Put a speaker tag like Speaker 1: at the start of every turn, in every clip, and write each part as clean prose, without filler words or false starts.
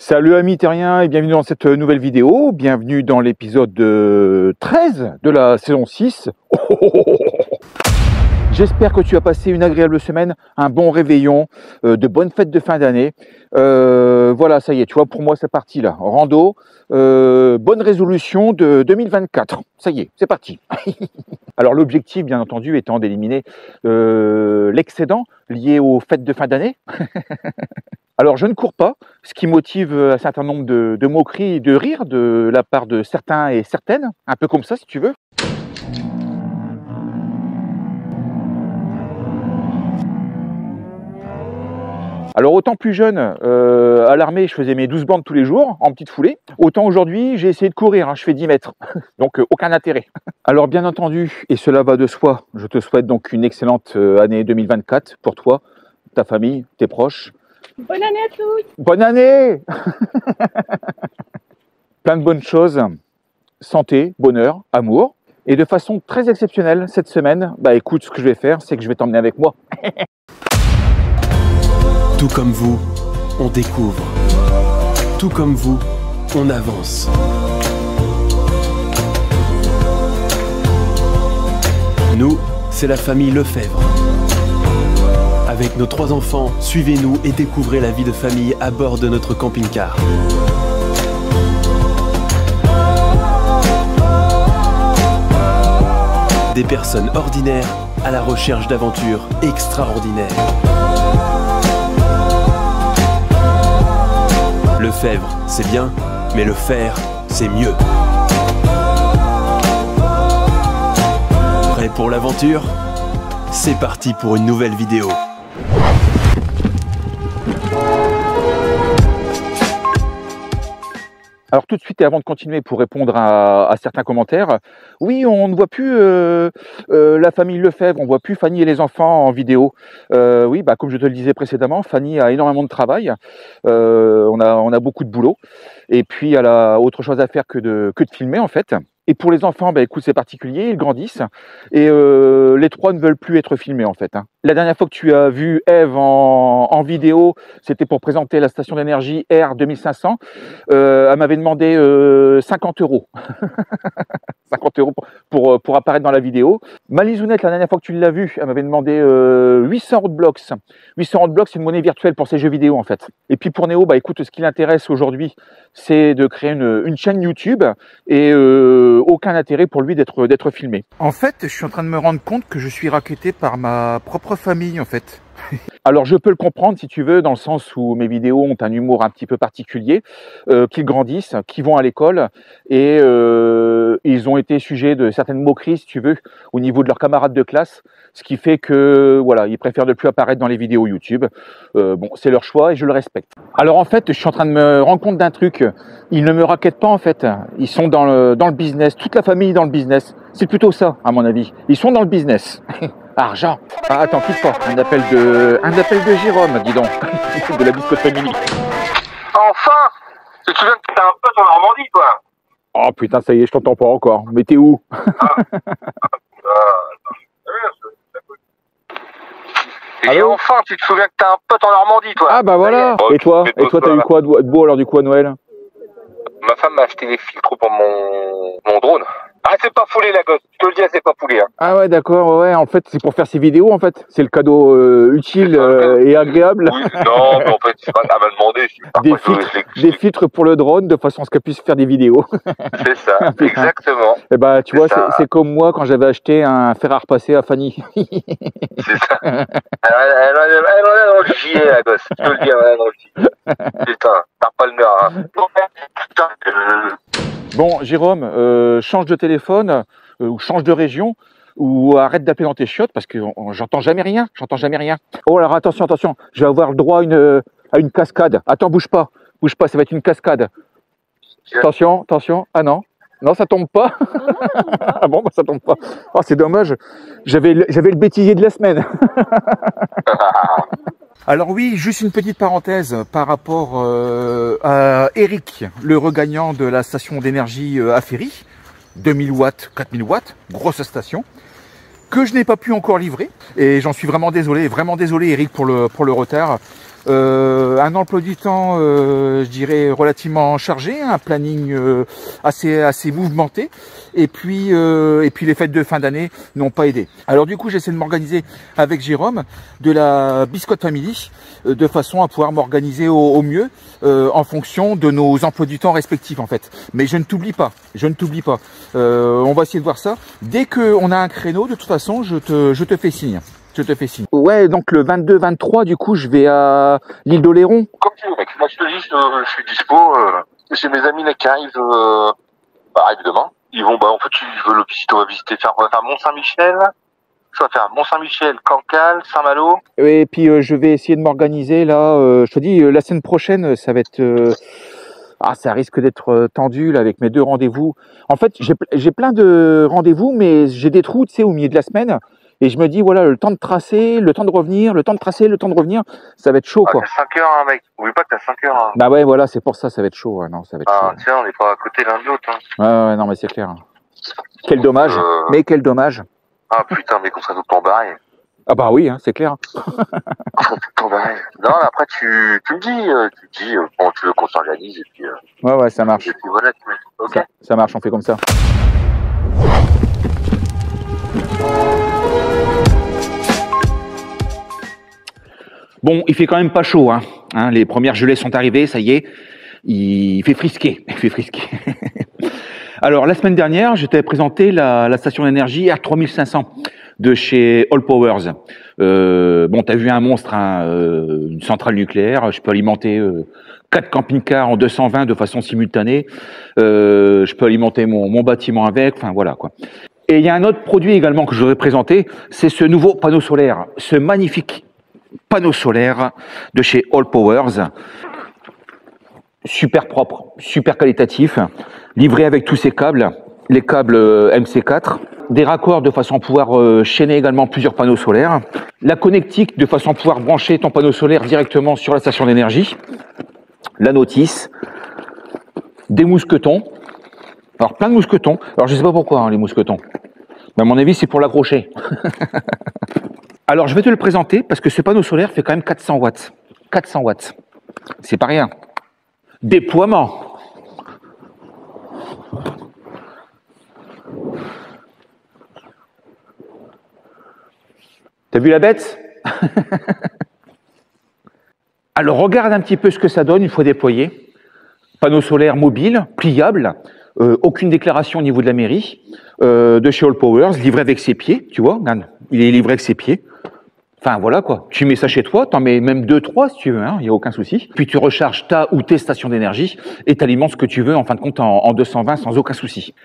Speaker 1: Salut amis terriens et bienvenue dans cette nouvelle vidéo, bienvenue dans l'épisode 13 de la saison 6. J'espère que tu as passé une agréable semaine, un bon réveillon, de bonnes fêtes de fin d'année. Voilà, ça y est, tu vois, pour moi c'est parti là, rando, bonne résolution de 2024, ça y est, c'est parti. Alors l'objectif bien entendu étant d'éliminer l'excédent lié aux fêtes de fin d'année. Alors je ne cours pas, ce qui motive un certain nombre de moqueries et de rires de la part de certains et certaines, un peu comme ça si tu veux. Alors autant plus jeune, à l'armée je faisais mes 12 bandes tous les jours en petite foulée, autant aujourd'hui j'ai essayé de courir, hein, je fais 10 mètres, donc aucun intérêt. Alors bien entendu, et cela va de soi, je te souhaite donc une excellente année 2024 pour toi, ta famille, tes proches.
Speaker 2: Bonne année à tous!
Speaker 1: Bonne année! Plein de bonnes choses, santé, bonheur, amour. Et de façon très exceptionnelle cette semaine, bah écoute, ce que je vais faire, c'est que je vais t'emmener avec moi.
Speaker 3: Tout comme vous, on découvre. Tout comme vous, on avance. Nous, c'est la famille Lefebvre. Avec nos 3 enfants, suivez-nous et découvrez la vie de famille à bord de notre camping-car. Des personnes ordinaires à la recherche d'aventures extraordinaires. Lefebvre, c'est bien, mais le faire, c'est mieux. Prêt pour l'aventure? C'est parti pour une nouvelle vidéo.
Speaker 1: Alors tout de suite et avant de continuer pour répondre à certains commentaires, oui on ne voit plus la famille Lefebvre, on ne voit plus Fanny et les enfants en vidéo. Oui, bah, comme je te le disais précédemment, Fanny a énormément de travail, on a beaucoup de boulot et puis elle a autre chose à faire que de filmer en fait. Et pour les enfants, bah, écoute, c'est particulier, ils grandissent et les 3 ne veulent plus être filmés en fait. Hein. La dernière fois que tu as vu Eve en vidéo, c'était pour présenter la station d'énergie R 2500. Elle m'avait demandé 50 €. 50 € pour apparaître dans la vidéo. Malisounette, la dernière fois que tu l'as vue, elle m'avait demandé 800 € de blocks. 800 € de blocks, c'est une monnaie virtuelle pour ces jeux vidéo en fait. Et puis pour Néo, bah écoute, ce qui l'intéresse aujourd'hui, c'est de créer une chaîne YouTube et aucun intérêt pour lui d'être filmé. En fait, je suis en train de me rendre compte que je suis racketté par ma propre famille en fait. Alors je peux le comprendre si tu veux, dans le sens où mes vidéos ont un humour un petit peu particulier, qu'ils grandissent, qu'ils vont à l'école et ils ont été sujets de certaines moqueries si tu veux, au niveau de leurs camarades de classe, ce qui fait que voilà, ils préfèrent ne plus apparaître dans les vidéos YouTube. Bon, c'est leur choix et je le respecte. Alors en fait, je suis en train de me rendre compte d'un truc, ils ne me rackettent pas en fait, ils sont dans le business, toute la famille est dans le business, c'est plutôt ça à mon avis, ils sont dans le business. Argent. Ah, attends, quitte pas. Un appel de Jérôme, dis donc. De la Biscotte Family.
Speaker 4: Enfin! Tu te souviens que t'es un peu en Normandie, toi?
Speaker 1: Oh putain, ça y est, je t'entends pas encore. Mais t'es où?
Speaker 4: Et enfin, tu te souviens que t'es un pote en Normandie, toi?
Speaker 1: Ah bah voilà. Et toi? Et toi, t'as eu quoi de beau alors du coup à Noël?
Speaker 4: Ma femme m'a acheté des filtres pour mon drone. Ah, c'est pas foulé la gosse, je te le dis, c'est pas foulé. Hein.
Speaker 1: Ah ouais, d'accord, ouais, en fait, c'est pour faire ses vidéos, en fait. C'est le cadeau utile et agréable.
Speaker 4: Oui, non, mais en fait, elle m'a demandé si
Speaker 1: des filtres pour le drone, de façon à ce qu'elle puisse faire des vidéos.
Speaker 4: C'est ça, exactement.
Speaker 1: Et bah, tu vois, c'est comme moi quand j'avais acheté un fer à repasser à Fanny.
Speaker 4: C'est ça. Elle en a dans le gilet, la gosse. Je te le dis, elle en a dans le gilet. Putain, t'as pas le nord, hein.
Speaker 1: Bon, Jérôme, change de téléphone ou change de région ou arrête d'appeler dans tes chiottes parce que j'entends jamais rien, Oh alors attention, je vais avoir le droit à une cascade. Attends, bouge pas, ça va être une cascade. Attention, ah non, ça tombe pas. Ah bon, bah ça tombe pas. Oh, c'est dommage, j'avais le bêtisier de la semaine. Alors oui, juste une petite parenthèse par rapport à Eric, le regagnant de la station d'énergie à Ferry, 2000 watts, 4000 watts, grosse station, que je n'ai pas pu encore livrer. Et j'en suis vraiment désolé Eric pour le retard. un emploi du temps, je dirais, relativement chargé, un planning assez mouvementé, et puis les fêtes de fin d'année n'ont pas aidé. Alors du coup, j'essaie de m'organiser avec Jérôme de la Biscotte Family, de façon à pouvoir m'organiser au mieux en fonction de nos emplois du temps respectifs en fait. Mais je ne t'oublie pas, on va essayer de voir ça. Dès qu'on a un créneau, de toute façon, je te fais signe. Je te fais signe. Ouais, donc le 22-23, du coup, je vais à l'île d'Oléron.
Speaker 4: Comme tu veux, mec. Moi, je te dis, je suis dispo. J'ai mes amis là qui arrivent, arrivent demain. Ils vont, en fait, ils veulent visiter, on va faire Mont-Saint-Michel. Ça va faire Mont-Saint-Michel, Cancale, Saint-Malo.
Speaker 1: Et puis, je vais essayer de m'organiser là. Je te dis, la semaine prochaine, ça va être... ça risque d'être tendu là, avec mes 2 rendez-vous. En fait, j'ai plein de rendez-vous, mais j'ai des trous, tu sais, au milieu de la semaine. Et je me dis, voilà, le temps de tracer, le temps de revenir, le temps de tracer, le temps de revenir, ça va être chaud, quoi.
Speaker 4: T'as 5 heures, hein, mec. Oublie pas que t'as 5 heures. Hein.
Speaker 1: Bah ouais, voilà, c'est pour ça, ça va être chaud. Ouais, non, ça va être chaud.
Speaker 4: Tiens, on n'est pas à côté l'un de l'autre. Hein.
Speaker 1: Ouais, non, mais c'est clair. Quel dommage, mais quel dommage.
Speaker 4: Ah putain, mais qu'on serait tout le temps barré.
Speaker 1: Ah bah oui, hein, c'est clair.
Speaker 4: Tout le temps barré. Non, mais après, tu me dis comment tu veux qu'on s'organise, et puis...
Speaker 1: Ouais, ça marche.
Speaker 4: Et puis voilà, tu mets. Ok.
Speaker 1: Ça marche, on fait comme ça. Bon, il fait quand même pas chaud, hein. Les premières gelées sont arrivées, ça y est. Il fait frisquer. Alors, la semaine dernière, je t'avais présenté la station d'énergie R3500 de chez All Powers. Bon, tu as vu un monstre, hein, une centrale nucléaire. Je peux alimenter 4 camping-cars en 220 de façon simultanée. Je peux alimenter mon bâtiment avec. Enfin, voilà, quoi. Et il y a un autre produit également que je voudrais présenter, c'est ce nouveau panneau solaire, ce magnifique panneau solaire de chez All Powers. Super propre, super qualitatif, livré avec tous ces câbles, les câbles MC4, des raccords de façon à pouvoir chaîner également plusieurs panneaux solaires, la connectique de façon à pouvoir brancher ton panneau solaire directement sur la station d'énergie, la notice, des mousquetons, alors plein de mousquetons, alors je ne sais pas pourquoi les mousquetons, mais à mon avis c'est pour l'accrocher. Alors je vais te le présenter parce que ce panneau solaire fait quand même 400 watts, 400 watts, c'est pas rien. Déploiement. T'as vu la bête? Alors regarde un petit peu ce que ça donne une fois déployé. Panneau solaire mobile, pliable, aucune déclaration au niveau de la mairie, de chez All Powers, livré avec ses pieds, tu vois, regarde, il est livré avec ses pieds. Enfin voilà quoi, tu mets ça chez toi, t'en mets même 2-3 si tu veux, il n'y a aucun souci. Puis tu recharges ta ou tes stations d'énergie et t'alimentes ce que tu veux en fin de compte en 220 sans aucun souci.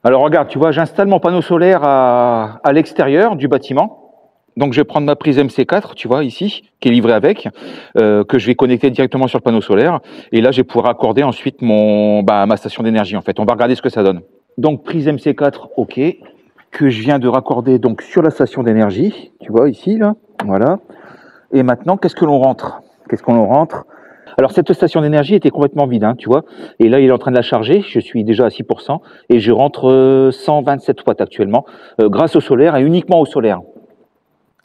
Speaker 1: Alors regarde, tu vois, j'installe mon panneau solaire à l'extérieur du bâtiment. Donc je vais prendre ma prise MC4, tu vois, ici, qui est livrée avec, que je vais connecter directement sur le panneau solaire. Et là, je vais pouvoir raccorder ensuite ma station d'énergie en fait. On va regarder ce que ça donne. Donc prise MC4, ok, que je viens de raccorder donc sur la station d'énergie, tu vois, ici, là. Voilà. Et maintenant, qu'est-ce que l'on rentre? Alors, cette station d'énergie était complètement vide, tu vois. Et là, il est en train de la charger. Je suis déjà à 6%. Et je rentre 127 watts actuellement, grâce au solaire et uniquement au solaire.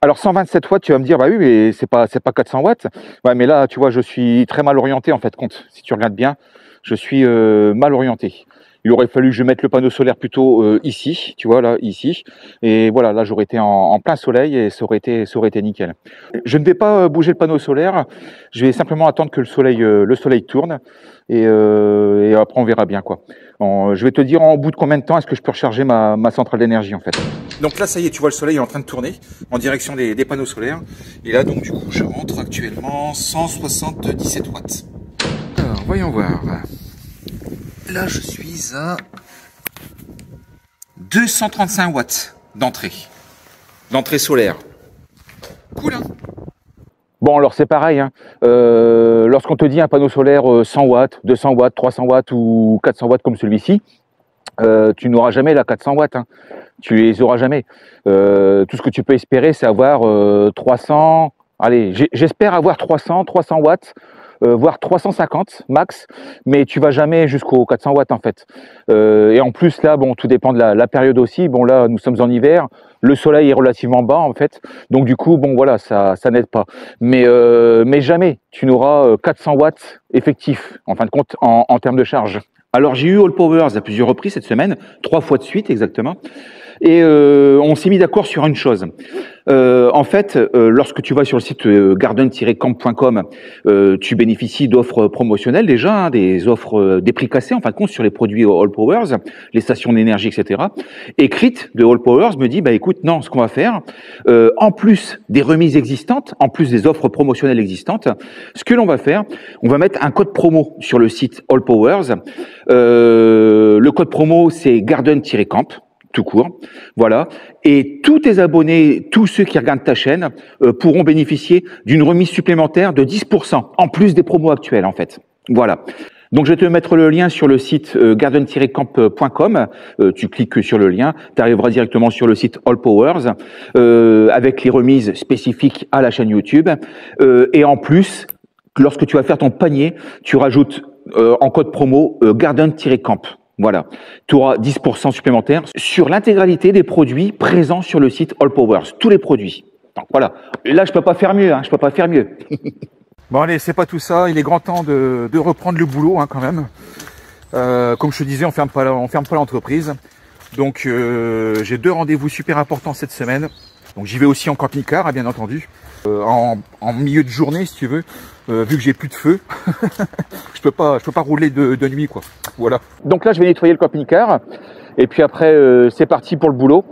Speaker 1: Alors, 127 watts, tu vas me dire, bah oui, mais c'est pas 400 watts. Ouais, mais là, tu vois, je suis très mal orienté, en fait, compte. Si tu regardes bien, je suis mal orienté. Il aurait fallu que je mette le panneau solaire plutôt ici, tu vois, là, ici. Et voilà, là, j'aurais été en plein soleil et ça aurait été nickel. Je ne vais pas bouger le panneau solaire. Je vais simplement attendre que le soleil tourne. Et après, on verra bien, quoi. Je vais te dire en bout de combien de temps est-ce que je peux recharger ma centrale d'énergie, en fait. Donc là, ça y est, tu vois, le soleil est en train de tourner en direction des panneaux solaires. Et là, donc, du coup, je rentre actuellement 177 watts. Alors, voyons voir. Là, je suis à 235 watts d'entrée solaire. Cool, hein? Bon, alors c'est pareil, lorsqu'on te dit un panneau solaire 100 watts, 200 watts, 300 watts ou 400 watts comme celui-ci, tu n'auras jamais la 400 watts, tu les auras jamais. Tout ce que tu peux espérer, c'est avoir 300, allez, j'espère avoir 300 watts voire 350 max, mais tu vas jamais jusqu'aux 400 watts en fait. Et en plus là, bon, tout dépend de la période aussi. Bon là, nous sommes en hiver, le soleil est relativement bas en fait, donc du coup, bon voilà, ça n'aide pas. Mais jamais tu n'auras 400 watts effectifs en fin de compte en termes de charge. Alors j'ai eu All Powers à plusieurs reprises cette semaine, 3 fois de suite exactement. Et on s'est mis d'accord sur une chose. En fait, lorsque tu vas sur le site garden-camp.com, tu bénéficies d'offres promotionnelles déjà, hein, des offres des prix cassés en fin de compte sur les produits All Powers, les stations d'énergie, etc. Et Crit de All Powers me dit, bah écoute, non, ce qu'on va faire, en plus des remises existantes, en plus des offres promotionnelles existantes, ce que l'on va faire, on va mettre un code promo sur le site All Powers. Le code promo, c'est garden-camp. Tout court, voilà. Et tous tes abonnés, tous ceux qui regardent ta chaîne, pourront bénéficier d'une remise supplémentaire de 10%, en plus des promos actuels, en fait. Voilà. Donc, je vais te mettre le lien sur le site garden-camp.com. Tu cliques sur le lien, tu arriveras directement sur le site All Powers, avec les remises spécifiques à la chaîne YouTube. Et en plus, lorsque tu vas faire ton panier, tu rajoutes en code promo garden-camp. Voilà, tu auras 10% supplémentaire sur l'intégralité des produits présents sur le site All Powers, tous les produits. Donc voilà, et là je peux pas faire mieux, hein, je peux pas faire mieux. Bon allez, c'est pas tout ça, il est grand temps de reprendre le boulot hein, quand même. Comme je te disais, on ferme pas l'entreprise. Donc j'ai 2 rendez-vous super importants cette semaine. Donc j'y vais aussi en camping-car, hein, bien entendu, en milieu de journée si tu veux. Vu que j'ai plus de feu, je peux pas rouler de nuit quoi. Voilà. Donc là je vais nettoyer le camping-car et puis après c'est parti pour le boulot.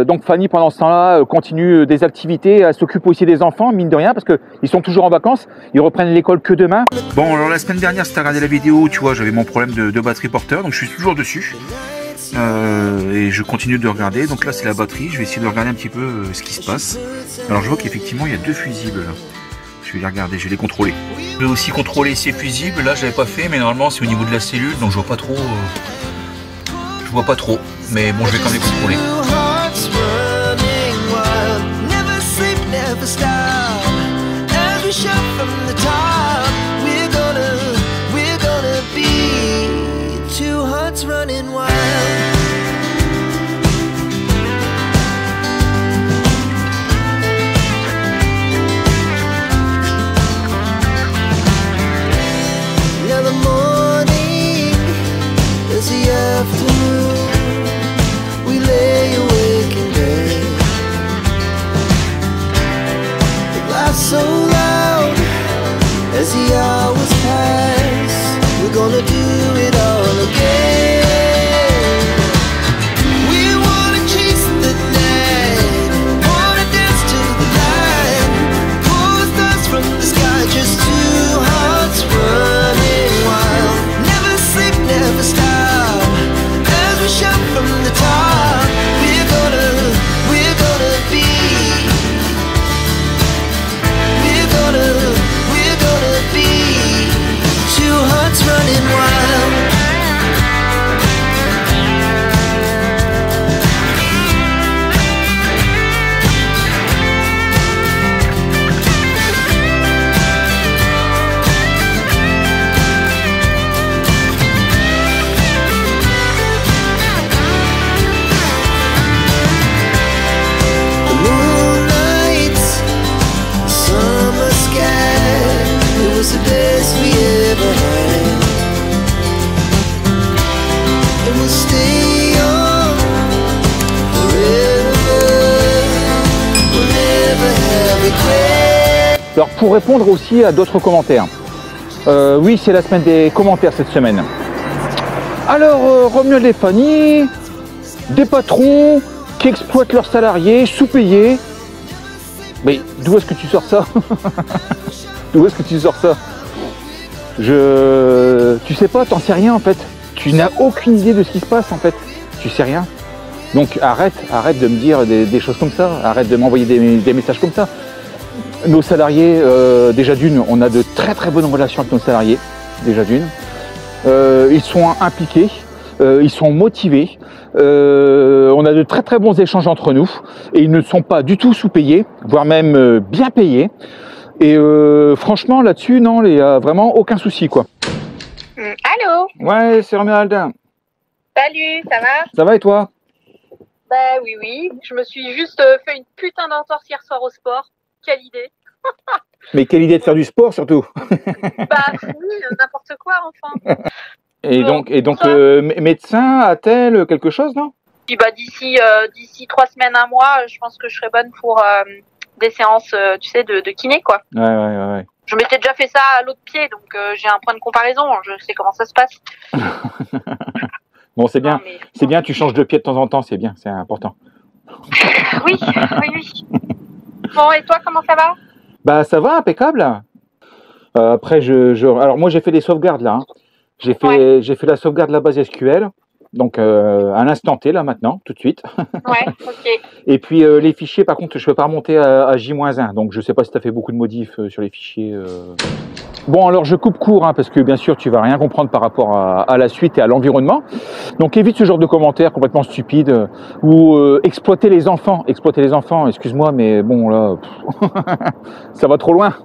Speaker 1: Donc Fanny pendant ce temps-là continue des activités, elle s'occupe aussi des enfants mine de rien parce que ils sont toujours en vacances, ils reprennent l'école que demain. Bon alors la semaine dernière si tu as regardé la vidéo, tu vois j'avais mon problème de batterie porteur donc je suis toujours dessus. Et je continue de regarder, donc là c'est la batterie, je vais essayer de regarder un petit peu ce qui se passe. Alors je vois qu'effectivement il y a 2 fusibles là. Je vais les regarder, je vais les contrôler. Je vais aussi contrôler ces fusibles, là je l'avais pas fait mais normalement c'est au niveau de la cellule donc je vois pas trop. Mais bon je vais quand même les contrôler.
Speaker 2: So loud as the hours pass, we're gonna do it all again. We wanna chase the night, wanna dance to the light, pull the stars from the sky, just 2 hearts running wild. Never sleep, never stop, as we shout from the top. We're gonna be. We're gonna be 2 hearts running wild. The moonlight, summer sky, it was the best we ever had. And we'll stay on forever. We'll never have regret.
Speaker 1: Alors pour répondre aussi à d'autres commentaires. Oui, c'est la semaine des commentaires cette semaine. Alors, Romuald et Fanny, des patrons qui exploitent leurs salariés, sous-payés. Mais d'où est-ce que tu sors ça? D'où est-ce que tu sors ça? Tu sais pas, t'en sais rien en fait. Tu n'as aucune idée de ce qui se passe en fait. Tu sais rien. Donc arrête de me dire des choses comme ça. Arrête de m'envoyer des messages comme ça. Nos salariés, déjà d'une, on a de très très bonnes relations avec nos salariés. Déjà d'une. Ils sont impliqués. Ils sont motivés. On a de très très bons échanges entre nous. Et ils ne sont pas du tout sous-payés, voire même bien payés. Et franchement, là-dessus, non, il n'y a vraiment aucun souci, quoi.
Speaker 5: Allô?
Speaker 1: Ouais, c'est Romuald.
Speaker 5: Salut, ça va?
Speaker 1: Ça va et toi?
Speaker 5: Bah oui. Je me suis juste fait une putain d'entorse hier soir au sport. Quelle idée.
Speaker 1: Mais quelle idée de faire du sport, surtout.
Speaker 5: Bah oui, n'importe quoi, enfin.
Speaker 1: Et
Speaker 5: Bon,
Speaker 1: donc
Speaker 5: ça.
Speaker 1: médecin a-t-elle quelque chose, non?
Speaker 5: Puis bah d'ici 3 semaines, un mois, je pense que je serai bonne pour des séances, tu sais, de kiné, quoi.
Speaker 1: Ouais.
Speaker 5: Je m'étais déjà fait ça à l'autre pied, donc j'ai un point de comparaison. Je sais comment ça se passe.
Speaker 1: Bon, c'est bien.
Speaker 5: Non, mais-
Speaker 1: C'est bien, tu changes de pied de temps en temps, c'est bien, c'est important.
Speaker 5: Oui. Bon, et toi, comment ça va?
Speaker 1: Bah, ça va, impeccable. Après, alors moi, j'ai fait des sauvegardes, là. Hein. J'ai fait la sauvegarde de la base SQL. Donc, à l'instant T, là, maintenant, tout de suite.
Speaker 5: Ouais, ok.
Speaker 1: Et puis, les fichiers, par contre, je ne peux pas remonter à J-1. Donc, je ne sais pas si tu as fait beaucoup de modifs sur les fichiers. Bon, alors, je coupe court, hein, parce que, bien sûr, tu vas rien comprendre par rapport à la suite et à l'environnement. Donc, évite ce genre de commentaires complètement stupides ou exploiter les enfants. Exploiter les enfants, excuse-moi, mais bon, là, ça va trop loin.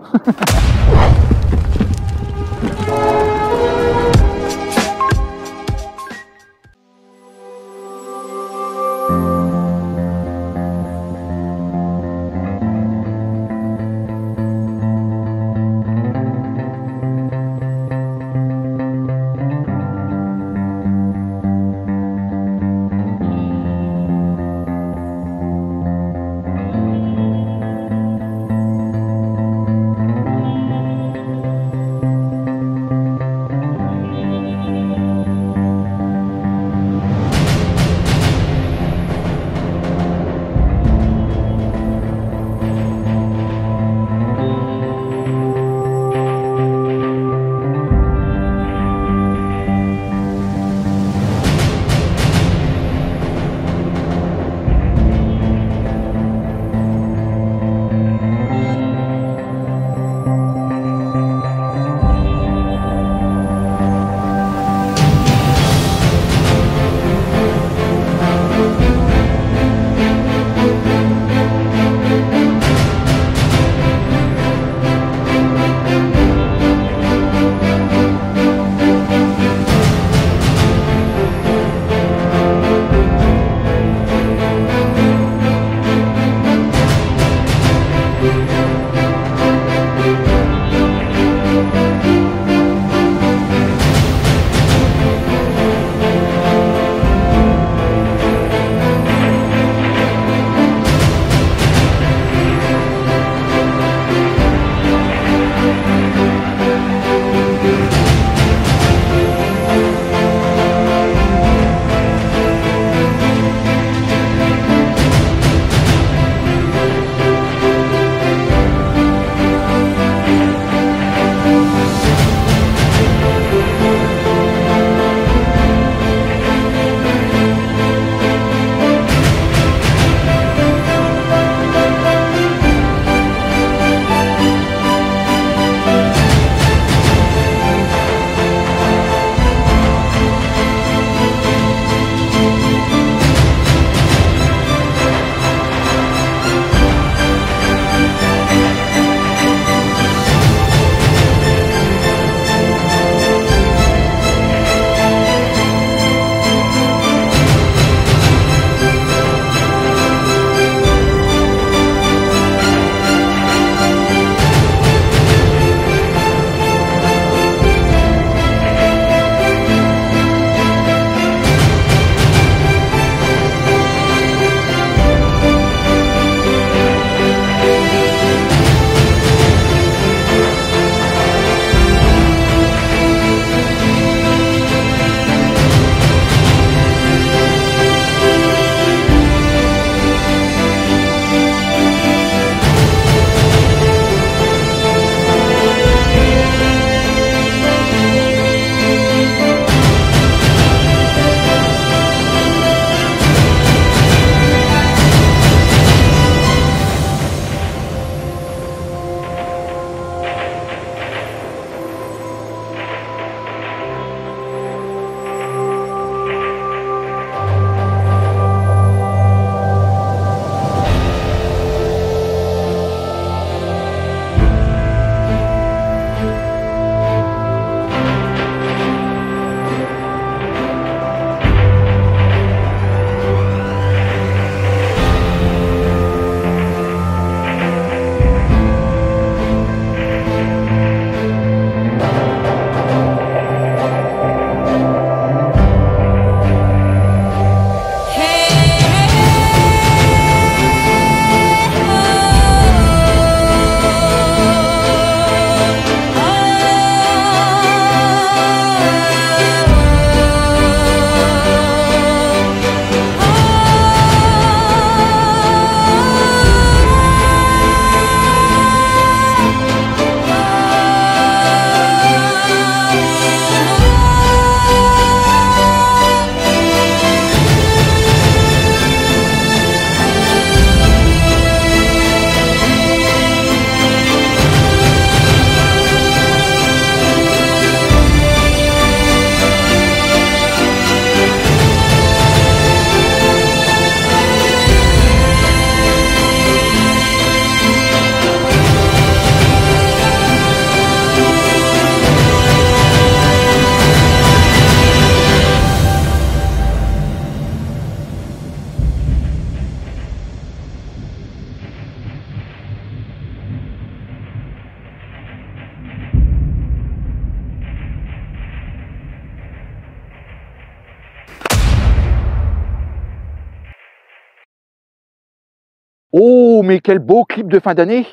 Speaker 1: Oh, mais quel beau clip de fin d'année.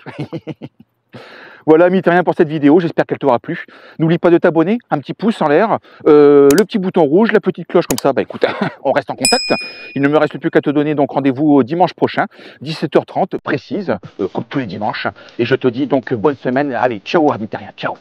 Speaker 1: Voilà, Mithérien pour cette vidéo, j'espère qu'elle t'aura plu. N'oublie pas de t'abonner, un petit pouce en l'air, le petit bouton rouge, la petite cloche comme ça, bah écoute, on reste en contact. Il ne me reste plus qu'à te donner donc rendez-vous dimanche prochain, 17h30 précise, comme tous les dimanches. Et je te dis donc bonne semaine, allez, ciao Mithérien, ciao.